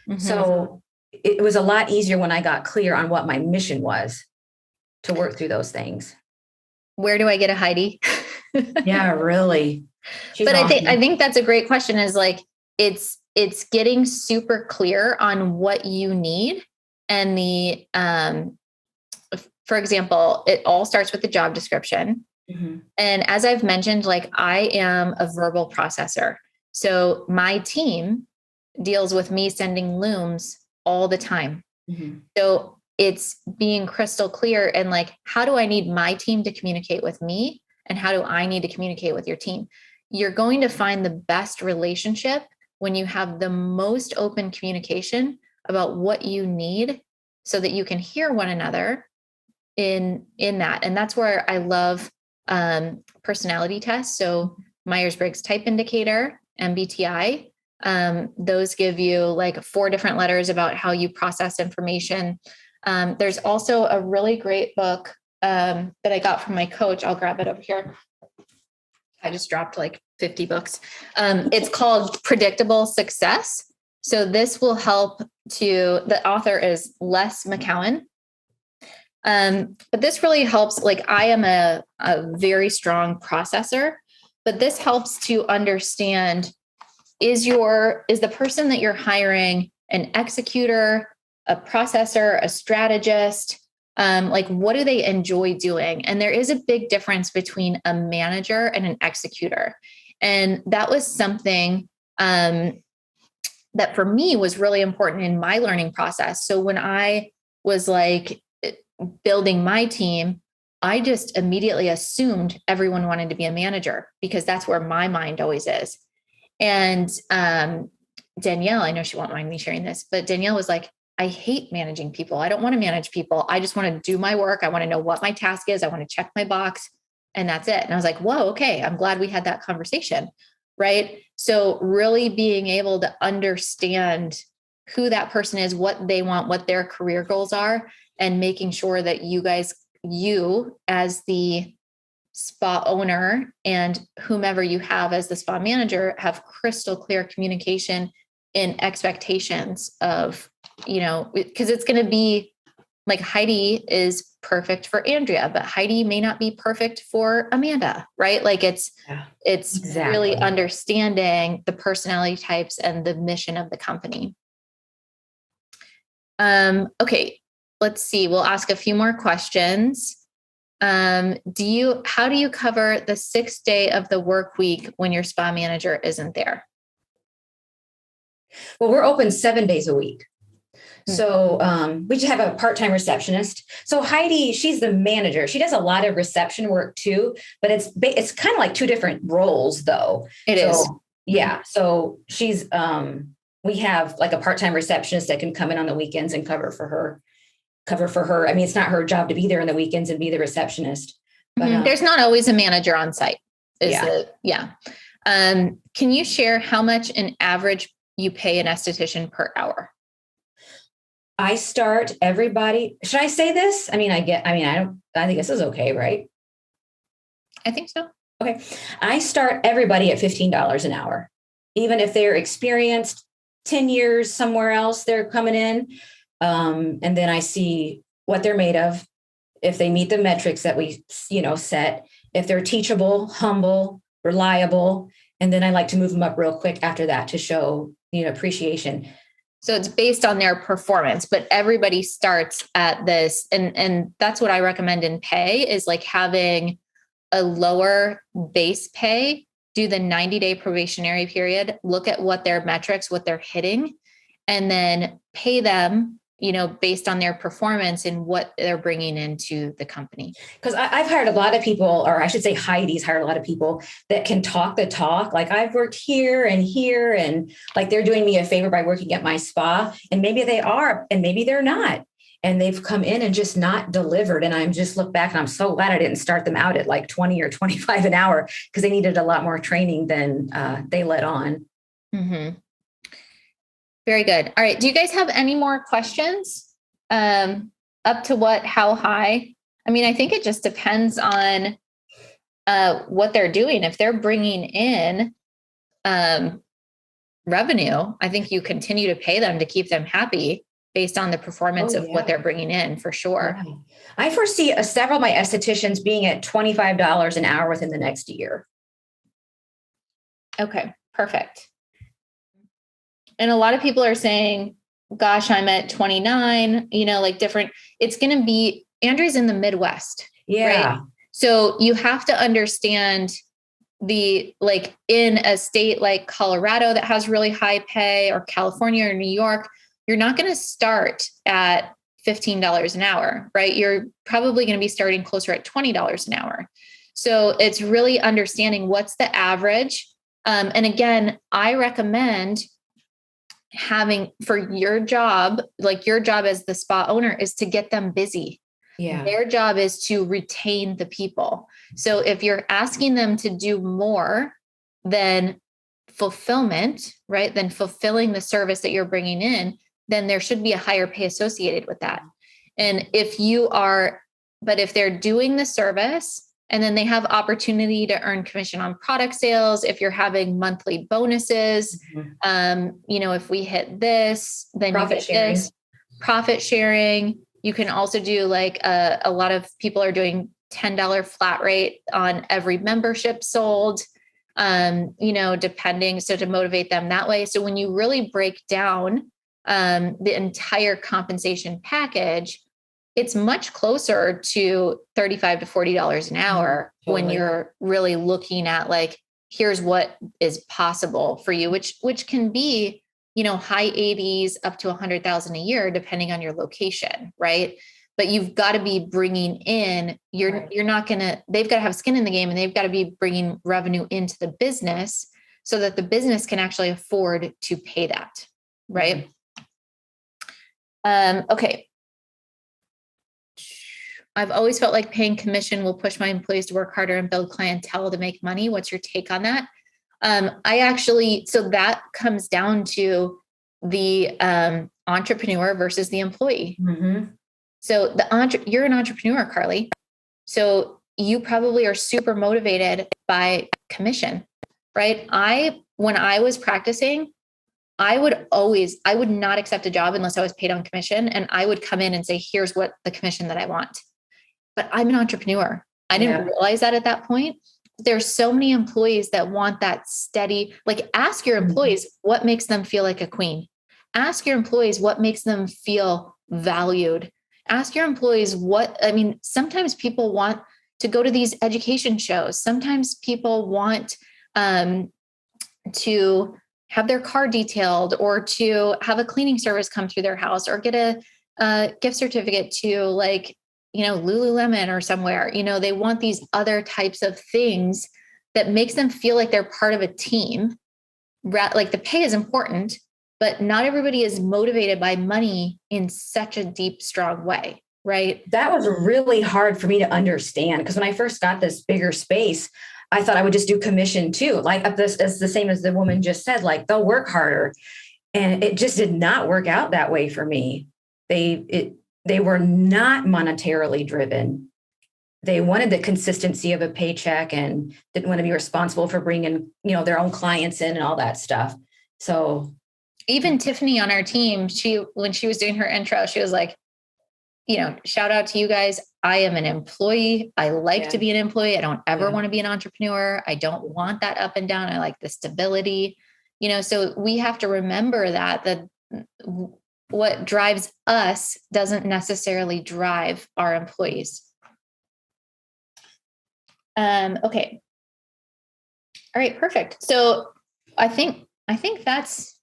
Speaker 2: Mm-hmm. So it was a lot easier when I got clear on what my mission was to work through those things.
Speaker 1: Where do I get a Heidi?
Speaker 2: Yeah, really.
Speaker 1: But awesome. I think that's a great question is like, it's getting super clear on what you need. And for example, it all starts with the job description. Mm-hmm. And as I've mentioned, like I am a verbal processor. So my team deals with me sending looms all the time. Mm-hmm. So it's being crystal clear and like, how do I need my team to communicate with me? And how do I need to communicate with your team? You're going to find the best relationship when you have the most open communication about what you need so that you can hear one another in that. And that's where I love personality tests. So Myers-Briggs Type Indicator, MBTI, those give you like 4 different letters about how you process information. There's also a really great book that I got from my coach. I'll grab it over here. I just dropped like 50 books. It's called Predictable Success. So this will help the author is Les McCowan. But this really helps. Like I am a very strong processor, but this helps to understand, is the person that you're hiring an executor, a processor, a strategist? Like what do they enjoy doing? And there is a big difference between a manager and an executor. And that was something that for me was really important in my learning process. So when I was like building my team, I just immediately assumed everyone wanted to be a manager because that's where my mind always is. And Danielle, I know she won't mind me sharing this, but Danielle was like, I hate managing people. I don't want to manage people. I just want to do my work. I want to know what my task is. I want to check my box and that's it. And I was like, whoa, okay. I'm glad we had that conversation. Right. So really being able to understand who that person is, what they want, what their career goals are, and making sure that you as the spa owner and whomever you have as the spa manager have crystal clear communication and expectations of, because it's going to be like Heidi is perfect for Andrea, but Heidi may not be perfect for Amanda, right? Like it's exactly. Really understanding the personality types and the mission of the company. Okay, let's see. We'll ask a few more questions. How do you cover the 6th day of the work week when your spa manager isn't there?
Speaker 2: Well, we're open 7 days a week. So we just have a part-time receptionist. So Heidi, she's the manager. She does a lot of reception work too, but it's kind of like 2 different roles though.
Speaker 1: It is.
Speaker 2: Yeah. So she's, we have like a part-time receptionist that can come in on the weekends and cover for her. I mean, it's not her job to be there on the weekends and be the receptionist. But
Speaker 1: there's not always a manager on site.
Speaker 2: Yeah.
Speaker 1: Can you share how much an average you pay an esthetician per hour?
Speaker 2: I start everybody. Should I say this? I think this is okay, right?
Speaker 1: I think so.
Speaker 2: Okay. I start everybody at $15 an hour. Even if they're experienced 10 years somewhere else, they're coming in. And then I see what they're made of. If they meet the metrics that we, set, if they're teachable, humble, reliable, and then I like to move them up real quick after that to show, appreciation.
Speaker 1: So it's based on their performance, but everybody starts at this. And that's what I recommend in pay is like having a lower base pay, do the 90-day probationary period, look at what their metrics, what they're hitting, and then pay them, based on their performance and what they're bringing into the company.
Speaker 2: Because I've hired a lot of people, or I should say Heidi's hired a lot of people that can talk the talk. Like I've worked here, and like they're doing me a favor by working at my spa, and maybe they are, and maybe they're not. And they've come in and just not delivered. And I'm just look back and I'm so glad I didn't start them out at like 20 or 25 an hour because they needed a lot more training than they let on.
Speaker 1: Mm-hmm. Very good. All right. Do you guys have any more questions? Up to what, how high? I mean, I think it just depends on what they're doing. If they're bringing in revenue, I think you continue to pay them to keep them happy based on the performance of what they're bringing in for sure.
Speaker 2: Yeah. I foresee several of my estheticians being at $25 an hour within the next year.
Speaker 1: Okay, perfect. And a lot of people are saying, gosh, I'm at 29, like different. It's going to be, Andrea's in the Midwest.
Speaker 2: Yeah.
Speaker 1: Right? So you have to understand in a state like Colorado that has really high pay, or California or New York, you're not going to start at $15 an hour, right? You're probably going to be starting closer at $20 an hour. So it's really understanding what's the average. And again, I recommend having for your job, like your job as the spa owner is to get them busy.
Speaker 2: Yeah.
Speaker 1: Their job is to retain the people. So if you're asking them to do more than fulfillment, right, than fulfilling the service that you're bringing in, then there should be a higher pay associated with that. And if they're doing the service and then they have opportunity to earn commission on product sales, if you're having monthly bonuses, if we hit this, then
Speaker 2: profit sharing.
Speaker 1: This profit sharing. You can also do like a lot of people are doing $10 flat rate on every membership sold, depending. So to motivate them that way. So when you really break down the entire compensation package, it's much closer to $35 to $40 an hour when you're really looking at like, here's what is possible for you, which can be, high 80s up to 100,000 a year, depending on your location. Right. But you've got to be bringing in, you're not they've got to have skin in the game and they've got to be bringing revenue into the business so that the business can actually afford to pay that. Right. Okay. I've always felt like paying commission will push my employees to work harder and build clientele to make money. What's your take on that? So that comes down to the entrepreneur versus the employee.
Speaker 2: Mm-hmm.
Speaker 1: So you're an entrepreneur, Carly. So you probably are super motivated by commission, right? When I was practicing, I would not accept a job unless I was paid on commission. And I would come in and say, here's what the commission that I want. But I'm an entrepreneur. I didn't realize that at that point. There's so many employees that want that steady, like ask your employees what makes them feel like a queen. Ask your employees what makes them feel valued. Ask your employees sometimes people want to go to these education shows. Sometimes people want to have their car detailed or to have a cleaning service come through their house or get a gift certificate to Lululemon or somewhere. They want these other types of things that makes them feel like they're part of a team. Like the pay is important, but not everybody is motivated by money in such a deep, strong way. Right.
Speaker 2: That was really hard for me to understand because when I first got this bigger space, I thought I would just do commission too. Like it's the same as the woman just said, like they'll work harder. And it just did not work out that way for me. They were not monetarily driven. They wanted the consistency of a paycheck and didn't want to be responsible for bringing, their own clients in and all that stuff. So
Speaker 1: even Tiffany on our team, when she was doing her intro, she was like, shout out to you guys. I am an employee. I like to be an employee. I don't ever want to be an entrepreneur. I don't want that up and down. I like the stability, so we have to remember that what drives us doesn't necessarily drive our employees. Okay. All right, perfect. So I think that's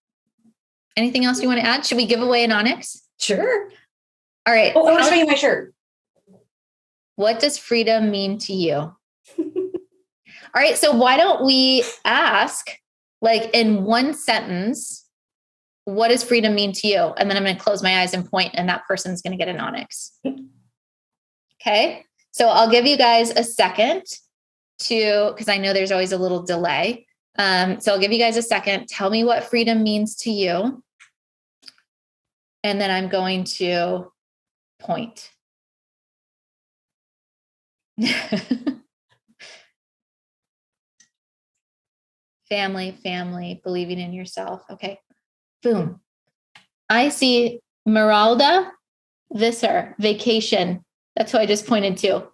Speaker 1: anything else you want to add? Should we give away an Onyx?
Speaker 2: Sure.
Speaker 1: All right.
Speaker 2: Oh, I want to show you my shirt.
Speaker 1: What does freedom mean to you? All right. So why don't we ask, like in one sentence, what does freedom mean to you? And then I'm going to close my eyes and point, and that person's going to get an Onyx. Okay. So I'll give you guys a second because I know there's always a little delay. So I'll give you guys a second. Tell me what freedom means to you. And then I'm going to point. Family, believing in yourself. Okay. Boom. I see Meralda Visser, vacation. That's who I just pointed to.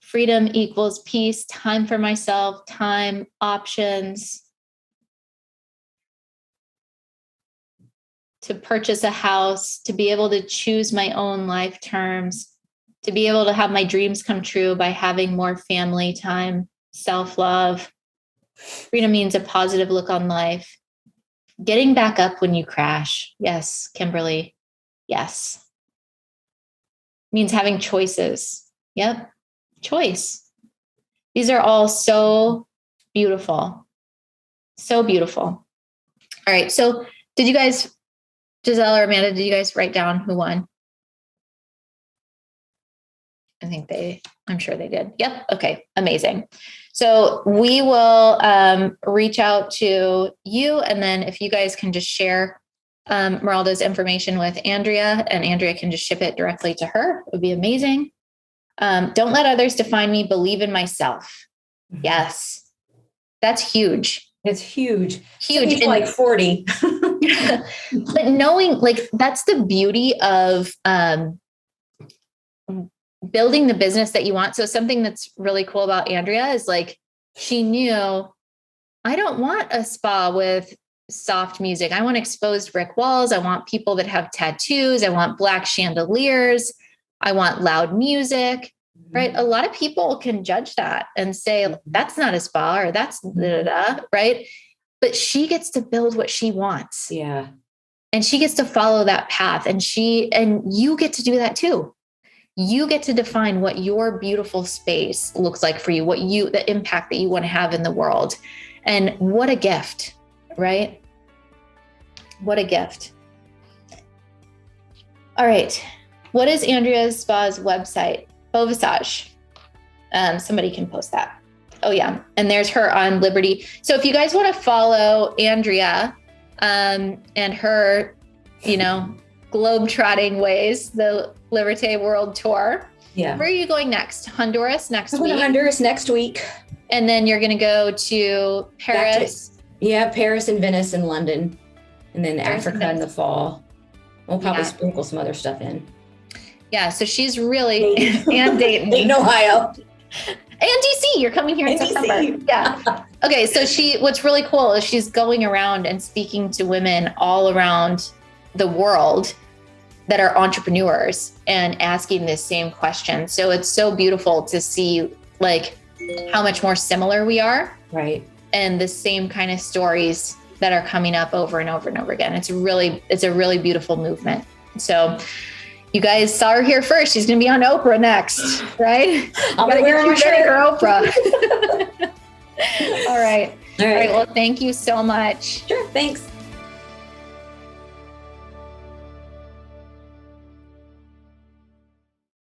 Speaker 1: Freedom equals peace, time for myself, time, options. To purchase a house, to be able to choose my own life terms, to be able to have my dreams come true by having more family time, self-love. Freedom means a positive look on life. Getting back up when you crash. Yes, Kimberly. Yes. Means having choices. Yep. Choice. These are all so beautiful. So beautiful. All right. So did you guys, Giselle or Amanda, did you guys write down who won? I'm sure they did. Yep. Okay. Amazing. So we will reach out to you. And then if you guys can just share Meralda's information with Andrea, and Andrea can just ship it directly to her, it would be amazing. Don't let others define me. Believe in myself. Yes. That's huge.
Speaker 2: It's huge.
Speaker 1: Huge.
Speaker 2: It's like 40.
Speaker 1: But knowing, like, that's the beauty of building the business that you want. So something that's really cool about Andrea is like, she knew, I don't want a spa with soft music. I want exposed brick walls. I want people that have tattoos. I want black chandeliers. I want loud music, right? A lot of people can judge that and say, that's not a spa, or that's right? But she gets to build what she wants.
Speaker 2: Yeah. And
Speaker 1: she gets to follow that path, and you get to do that too. You get to define what your beautiful space looks like for you, the impact that you want to have in the world. And what a gift, right? What a gift. All right. What is Andrea's Spa's website? Beauvisage. Somebody can post that. Oh yeah. And there's her on Liberte. So if you guys want to follow Andrea and her, globe-trotting ways, the Liberte World Tour.
Speaker 2: Yeah.
Speaker 1: Where are you going next? Honduras next week?
Speaker 2: Honduras next week.
Speaker 1: And then you're going to go to Paris.
Speaker 2: Paris and Venice and London. And then Africa in the fall. We'll probably sprinkle some other stuff in.
Speaker 1: Yeah. So she's really, and Dayton,
Speaker 2: Ohio.
Speaker 1: And DC, you're coming here in September. Yeah. Okay. So what's really cool is she's going around and speaking to women all around the world that are entrepreneurs and asking this same question. So it's so beautiful to see like how much more similar we are.
Speaker 2: Right.
Speaker 1: And the same kind of stories that are coming up over and over and over again. It's a really beautiful movement. So you guys saw her here first. She's going to be on Oprah next, right?
Speaker 2: I'm going to wear my shirt
Speaker 1: for Oprah. All right. Well, thank you so much.
Speaker 2: Sure. Thanks.